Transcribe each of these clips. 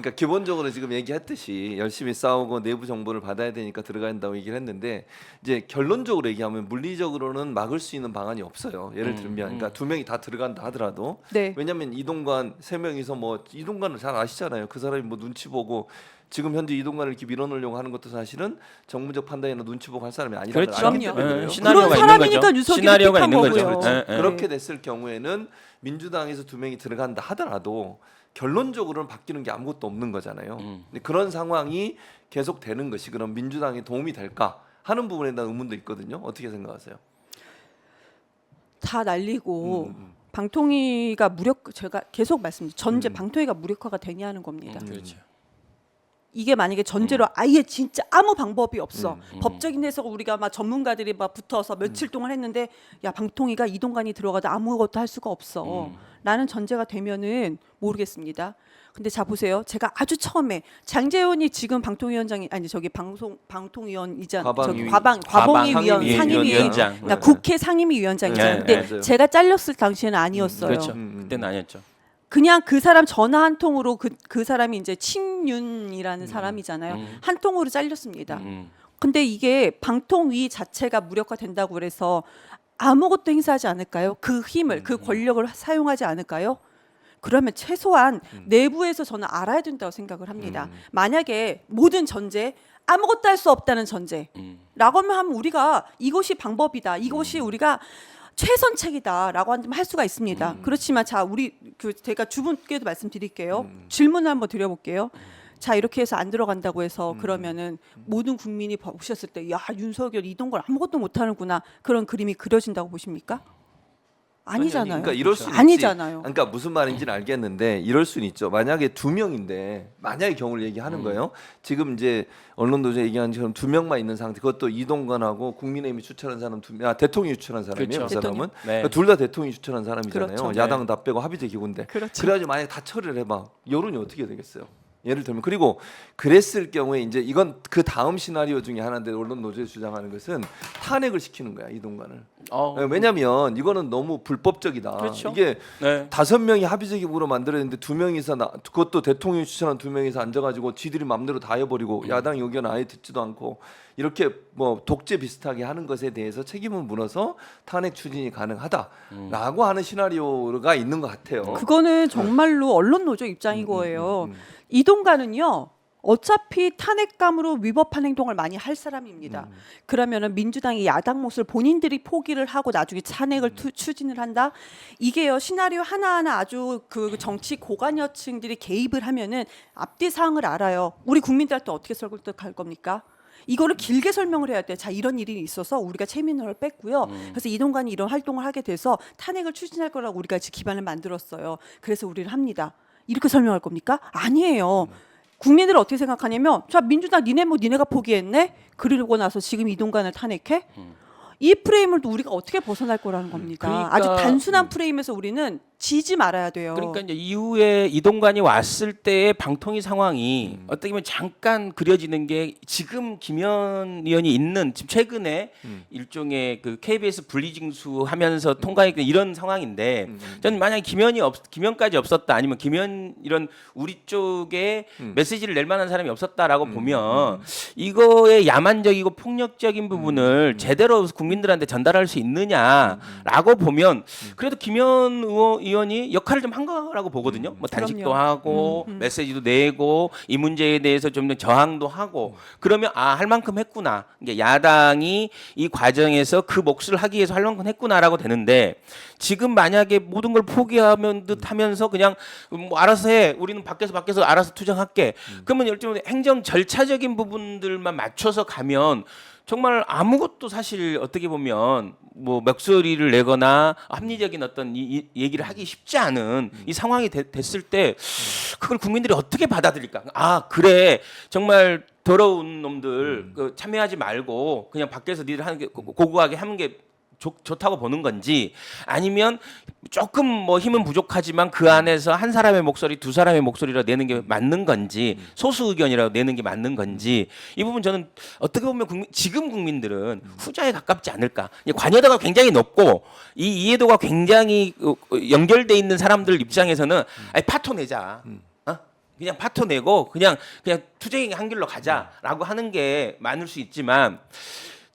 그러니까 기본적으로 지금 얘기했듯이 열심히 싸우고 내부 정보를 받아야 되니까 들어가야 된다고 얘기를 했는데 이제 결론적으로 얘기하면 물리적으로는 막을 수 있는 방안이 없어요. 예를 들면 그러니까 두 명이 다 들어간다 하더라도 네. 왜냐하면 이동관 세 명이서 뭐 이동관을 잘 아시잖아요. 그 사람이 뭐 눈치 보고 지금 현재 이동관을 이렇게 밀어넣으려고 하는 것도 사실은 정무적 판단이나 눈치 보고 할 사람이 아니라는 걸 그렇죠. 알기 그럼요. 때문에 그래요. 시나리오가 그런 있는 사람이니까 거죠. 유석이 시나리오가 택한 있는 거죠. 거고요. 그렇죠. 예, 예. 그렇게 됐을 경우에는 민주당에서 두 명이 들어간다 하더라도 결론적으로는 바뀌는 게 아무것도 없는 거잖아요. 근데 그런 상황이 계속 되는 것이 그럼 민주당에 도움이 될까 하는 부분에 대한 의문도 있거든요. 어떻게 생각하세요? 다 날리고 방통위가 제가 계속 말씀드린 전제 방통위가 무력화가 되냐는 겁니다. 그렇죠. 이게 만약에 전제로 아예 진짜 아무 방법이 없어. 법적인 해석 우리가 막 전문가들이 막 붙어서 며칠 동안 했는데 야 방통위가 이동관이 들어가도 아무것도 할 수가 없어. 라는 전제가 되면은 모르겠습니다. 근데 자 보세요. 제가 아주 처음에 장제원이 지금 방통위원장이 아니 저기 방통위원이자 과방위위원 상임위 상임위 위원장. 그러니까 네. 국회 상임위원장이잖아요. 네, 근데 맞아요. 제가 잘렸을 당시에는 아니었어요. 그렇죠. 그때는 아니었죠. 그냥 그 사람 전화 한 통으로 그 사람이 이제 친윤이라는 사람이잖아요. 한 통으로 잘렸습니다. 근데 이게 방통위 자체가 무력화된다고 그래서 아무것도 행사하지 않을까요? 그 힘을 그 권력을 사용하지 않을까요? 그러면 최소한 내부에서 저는 알아야 된다고 생각을 합니다. 만약에 모든 전제 아무것도 할 수 없다는 전제라고 하면 우리가 이것이 방법이다. 이것이 우리가 최선책이다라고 할 수가 있습니다. 그렇지만 자 우리 제가 주분께도 말씀드릴게요. 질문을 한번 드려볼게요. 자 이렇게 해서 안 들어간다고 해서 그러면은 모든 국민이 보셨을 때 야 윤석열 이동관 아무것도 못하는구나 그런 그림이 그려진다고 보십니까? 아니잖아요. 그러니까 이럴 수 아니잖아요. 그러니까 무슨 말인지는 알겠는데 이럴 수는 있죠. 만약에 두 명인데 만약의 경우를 얘기하는 거예요. 지금 이제 언론도저 얘기한 것처럼 두 명만 있는 상태. 그것도 이동관하고 국민의힘이 추천한 사람 대통령이 추천한 사람이에요. 그렇죠. 그 사람은 네. 둘 다 대통령이 추천한 사람이잖아요. 그렇죠. 야당은 다 빼고 합의제 기구인데. 그렇죠. 그래가지고 만약에 다 처리를 해봐. 여론이 어떻게 되겠어요? 예를 들면 그리고 그랬을 경우에 이제 이건 그 다음 시나리오 중에 하나인데 언론 노조에서 주장하는 것은 탄핵을 시키는 거야 이동관을. 왜냐하면 이거는 너무 불법적이다. 그렇죠. 이게 네. 5명이 합의제 기구로 만들어냈는데 2명이서 그것도 대통령이 추천한 2명이서 앉아가지고 지들이 마음대로 다 해버리고 야당 의견을 아예 듣지도 않고 이렇게 뭐 독재 비슷하게 하는 것에 대해서 책임을 물어서 탄핵 추진이 가능하다라고 하는 시나리오가 있는 것 같아요. 그거는 정말로 언론 노조 입장인 거예요. 이동관은요. 어차피 탄핵감으로 위법한 행동을 많이 할 사람입니다. 그러면은 민주당이 야당 몫을 본인들이 포기를 하고 나중에 탄핵을 추진을 한다. 이게요 시나리오 하나하나 아주 그 정치 고관여층들이 개입을 하면은 앞뒤 사항을 알아요. 우리 국민들한테 어떻게 설득할 겁니까? 이거를 길게 설명을 해야 돼. 자 이런 일이 있어서 우리가 최민호를 뺐고요. 그래서 이동관이 이런 활동을 하게 돼서 탄핵을 추진할 거라고 우리가 지금 기반을 만들었어요. 그래서 우리를 합니다. 이렇게 설명할 겁니까? 아니에요. 국민들은 어떻게 생각하냐면 자 민주당 니네가 포기했네. 그러고 나서 지금 이동관을 탄핵해? 이 프레임을 또 우리가 어떻게 벗어날 거라는 겁니까? 그러니까, 아주 단순한 프레임에서 우리는 지지 말아야 돼요. 그러니까 이제 이후에 이동관이 왔을 때의 방통위 상황이 어떻게 보면 잠깐 그려지는 게 지금 김현 의원이 있는 지금 최근에 일종의 그 KBS 분리징수하면서 통과했던 이런 상황인데 저는 만약에 김현까지 없었다 아니면 김현 이런 우리 쪽에 메시지를 낼 만한 사람이 없었다라고 보면 이거의 야만적이고 폭력적인 부분을 제대로 국민들한테 전달할 수 있느냐라고 보면 그래도 김현 의원이 역할을 좀 한 거라고 보거든요. 뭐 단식도 그럼요. 하고 메시지도 내고 이 문제에 대해서 좀 더 저항도 하고 그러면 할 만큼 했구나. 이게 야당이 이 과정에서 그 몫을 하기 위해서 할 만큼 했구나라고 되는데 지금 만약에 모든 걸 포기하면 듯하면서 그냥 뭐 알아서 해. 우리는 밖에서 알아서 투쟁할게. 그러면 일종의 행정 절차적인 부분들만 맞춰서 가면 정말 아무것도 사실 어떻게 보면 뭐 목소리를 내거나 합리적인 어떤 이 얘기를 하기 쉽지 않은 이 상황이 됐을 때 그걸 국민들이 어떻게 받아들일까? 그래 정말 더러운 놈들 참여하지 말고 그냥 밖에서 니들 하는 게 고고하게 하는 게 좋다고 보는 건지 아니면 조금 뭐 힘은 부족하지만 그 안에서 한 사람의 목소리 두 사람의 목소리라 내는 게 맞는 건지 소수 의견이라고 내는 게 맞는 건지 이 부분 저는 어떻게 보면 지금 국민들은 후자에 가깝지 않을까. 관여도가 굉장히 높고 이 이해도가 굉장히 연결돼 있는 사람들 입장에서는 파토 내자. 그냥 파토 내고 그냥 투쟁의 한 길로 가자라고 하는 게 많을 수 있지만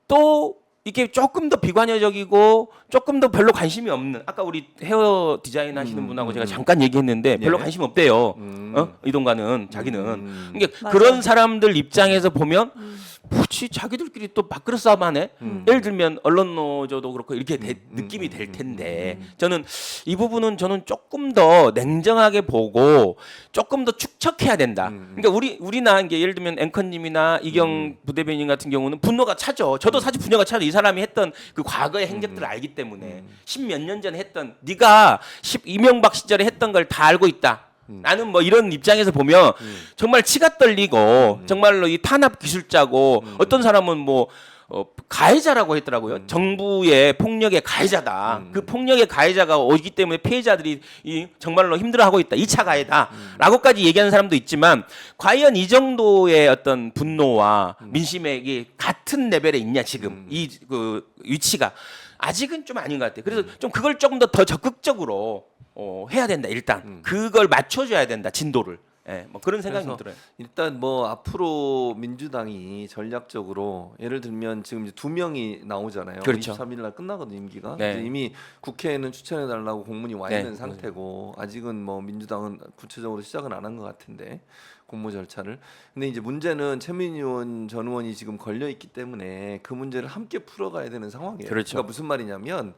또 이게 조금 더 비관여적이고 조금 더 별로 관심이 없는 아까 우리 헤어 디자인 하시는 분하고 제가 잠깐 얘기했는데 별로 예. 관심 없대요. 이동관은 자기는 그러니까 맞아요. 그런 사람들 입장에서 보면 뭐지 자기들끼리 또 밥그릇 싸움하네. 예를 들면 언론 노조도 그렇고 이렇게 느낌이 될 텐데 저는 이 부분은 저는 조금 더 냉정하게 보고 조금 더 축척해야 된다. 그러니까 우리나 이게 예를 들면 앵커님이나 이경 부대변인 같은 경우는 분노가 차죠. 저도 사실 분노가 차죠. 이 사람이 했던 그 과거의 행적들을 알기 때문에 십몇 년 전에 했던 네가 이명박 시절에 했던 걸 다 알고 있다. 나는 뭐 이런 입장에서 보면 정말 치가 떨리고 정말로 이 탄압 기술자고 어떤 사람은 뭐 가해자라고 했더라고요. 정부의 폭력의 가해자다. 그 폭력의 가해자가 오기 때문에 피해자들이 정말로 힘들어하고 있다. 2차 가해다라고까지 얘기하는 사람도 있지만 과연 이 정도의 어떤 분노와 민심의 같은 레벨에 있냐 지금 이 그 위치가 아직은 좀 아닌 것 같아요. 그래서 좀 그걸 조금 더 적극적으로 해야 된다. 일단 그걸 맞춰줘야 된다. 진도를. 예, 뭐 그런 생각이 그래서 들어요. 일단 뭐 앞으로 민주당이 전략적으로 예를 들면 지금 이제 2명이 나오잖아요. 그렇죠. 23일 날 끝나거든 임기가. 네. 이제 이미 국회에는 추천해 달라고 공문이 와 네, 있는 상태고 아직은 뭐 민주당은 구체적으로 시작은 안 한 것 같은데 공모 절차를. 근데 이제 문제는 최민희 의원 전 의원이 지금 걸려 있기 때문에 그 문제를 함께 풀어가야 되는 상황이에요. 그렇죠. 그러니까 무슨 말이냐면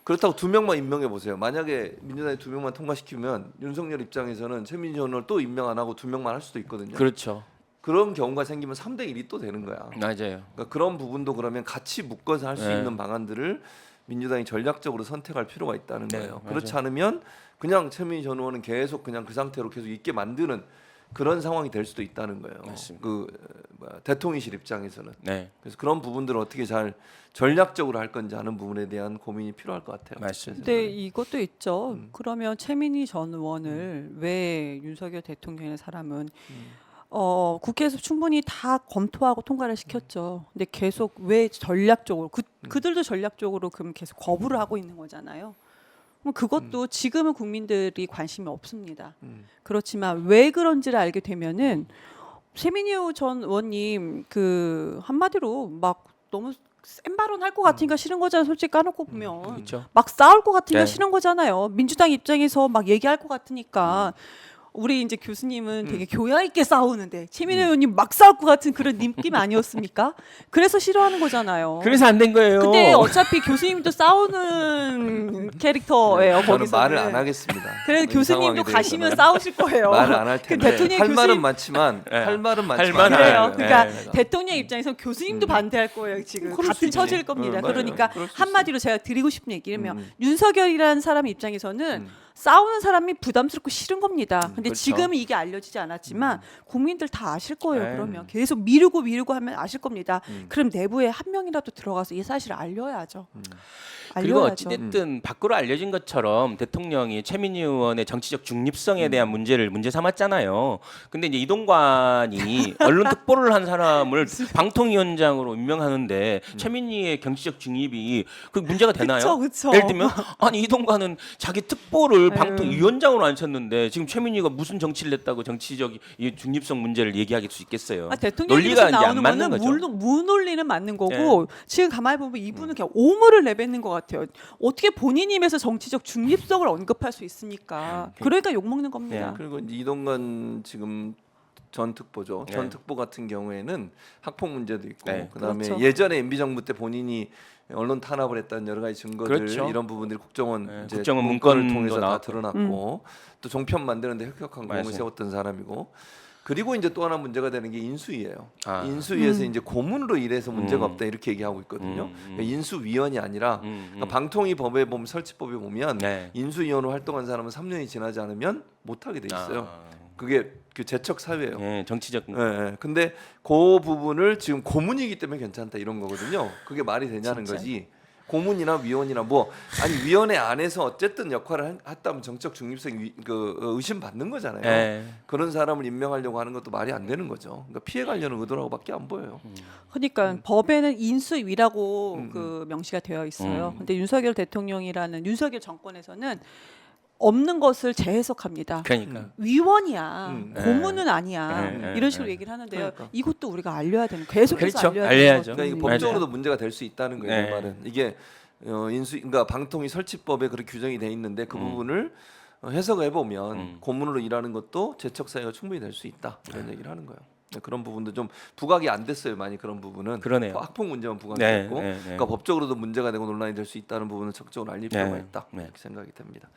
그렇다고 2명만 임명해 보세요. 만약에 민주당이 2명만 통과시키면 윤석열 입장에서는 최민희 전 의원을 또 임명 안 하고 2명만 할 수도 있거든요. 그렇죠. 그런 경우가 생기면 3대 1이 또 되는 거야. 맞아요. 그러니까 그런 부분도 그러면 같이 묶어서 할 수 네. 있는 방안들을 민주당이 전략적으로 선택할 필요가 있다는 네, 거예요. 맞아요. 그렇지 않으면 그냥 최민희 전 의원은 계속 그냥 그 상태로 계속 있게 만드는 그런 상황이 될 수도 있다는 거예요. 맞습니다. 대통령실 입장에서는. 네, 그래서 그런 부분들을 어떻게 잘 전략적으로 할 건지 하는 부분에 대한 고민이 필요할 것 같아요. 맞습니다. 근데 이것도 있죠. 그러면 최민희 전 의원을 왜 윤석열 대통령의 사람은 국회에서 충분히 다 검토하고 통과를 시켰죠. 근데 계속 왜 전략적으로 그들도 전략적으로 그럼 계속 거부를 하고 있는 거잖아요. 그럼 그것도 지금은 국민들이 관심이 없습니다. 그렇지만 왜 그런지를 알게 되면은 최민희 전 의원님 그 한마디로 막 너무 센 발언 할 것 같으니까 싫은 거잖아요. 솔직히 까놓고 보면 그렇죠. 막 싸울 것 같으니까 네. 싫은 거잖아요. 민주당 입장에서 막 얘기할 것 같으니까. 우리 이제 교수님은 되게 교양 있게 싸우는데 최민희 의원님 막 싸울 것 같은 그런 느낌 아니었습니까? 그래서 싫어하는 거잖아요. 그래서 안 된 거예요. 근데 어차피 교수님도 싸우는 캐릭터예요. 저는 거기서 말을 안 하겠습니다. 그래서 이 교수님도 상황에 가시면 대해서는. 싸우실 거예요. 말을 안 할 그 텐데 대통령 할 말은 교수님- 많지만 네. 할 말은 할 많지만 말은 그래요. 네. 그러니까 네. 대통령 입장에서 교수님도 반대할 거예요. 지금 그럴 수 같은 있지. 처지일 겁니다. 맞아요. 그러니까 그럴 수 한마디로 제가 드리고 싶은 얘기는 윤석열이라는 사람 입장에서는 싸우는 사람이 부담스럽고 싫은 겁니다. 근데 그렇죠. 지금은 이게 알려지지 않았지만 국민들 다 아실 거예요. 네. 그러면 계속 미루고 하면 아실 겁니다. 그럼 내부에 한 명이라도 들어가서 이 사실을 알려야죠. 그리고 알려야죠. 어찌됐든 밖으로 알려진 것처럼 대통령이 최민희 의원의 정치적 중립성에 대한 문제를 문제 삼았잖아요. 근데 이제 이동관이 언론 특보를 한 사람을 방통위원장으로 임명하는데 최민희의 정치적 중립이 그 문제가 되나요? 그쵸. 예를 들면 아니 이동관은 자기 특보를 아유. 방통위원장으로 앉혔는데 지금 최민희가 무슨 정치를 냈다고 정치적 이 중립성 문제를 얘기할 수 있겠어요. 대통령님께서 논리가 이제 안 나오는 맞는 거는 거죠. 무논리는 맞는 거고 지금 가만히 보면 이분은 그냥 오물을 내뱉는 것 같아요. 어떻게 본인 입에서 정치적 중립성을 언급할 수 있습니까? 그러니까 욕 먹는 겁니다. 그리고 이제 이동관 지금 전 특보죠. 네. 전 특보 같은 경우에는 학폭 문제도 있고 네. 그다음에 그렇죠. 예전에 MB 정부 때 본인이 언론 탄압을 했다는 여러 가지 증거들 그렇죠. 이런 부분들이 국정원 네, 이제 국정원 문건을 문건도 통해서 다 나왔고. 드러났고 또 종편 만드는데 혁혁한 공을 맞아요. 세웠던 사람이고 그리고 이제 또 하나 문제가 되는 게 인수위예요. 아. 인수위에서 이제 고문으로 일해서 문제가 없다 이렇게 얘기하고 있거든요. 그러니까 인수위원이 아니라 그러니까 방통위 법에 보면 설치법에 보면 네. 인수위원으로 활동한 사람은 3년이 지나지 않으면 못 하게 돼 있어요. 아. 그게 그 제척 사유예요. 네, 정치적 근데 그 부분을 지금 고문이기 때문에 괜찮다 이런 거거든요. 그게 말이 되냐는 진짜. 거지. 고문이나 위원이나 뭐 아니 위원회 안에서 어쨌든 역할을 했다면 정적 중립성 의심 받는 거잖아요. 네. 그런 사람을 임명하려고 하는 것도 말이 안 되는 거죠. 그러니까 피해 가려는 의도라고밖에 안 보여요. 그러니까 법에는 인수위라고 그 명시가 되어 있어요. 근데 윤석열 대통령이라는 윤석열 정권에서는 없는 것을 재해석합니다. 그러니까. 위원이야, 네. 고문은 아니야. 네. 이런 식으로 얘기를 하는데요. 그러니까. 이것도 우리가 알려야 되는, 계속해서 그렇죠. 알려야 알려야죠. 되는 그러니까 이게 거죠. 법적으로도 문제가 될 수 있다는 거예요. 네. 내 말은 이게 그러니까 방통위 설치법에 그렇게 규정이 돼 있는데 그 부분을 해석을 해보면 고문으로 일하는 것도 재척 사유가 충분히 될 수 있다 이런 얘기를 하는 거예요. 그런 부분도 좀 부각이 안 됐어요. 많이 그런 부분은 그러네요. 학폭 문제만 부각이 네, 됐고, 네, 네. 그러니까 법적으로도 문제가 되고 논란이 될 수 있다는 부분을 적극적으로 알릴 네, 필요가 있다 네. 이렇게 생각이 됩니다.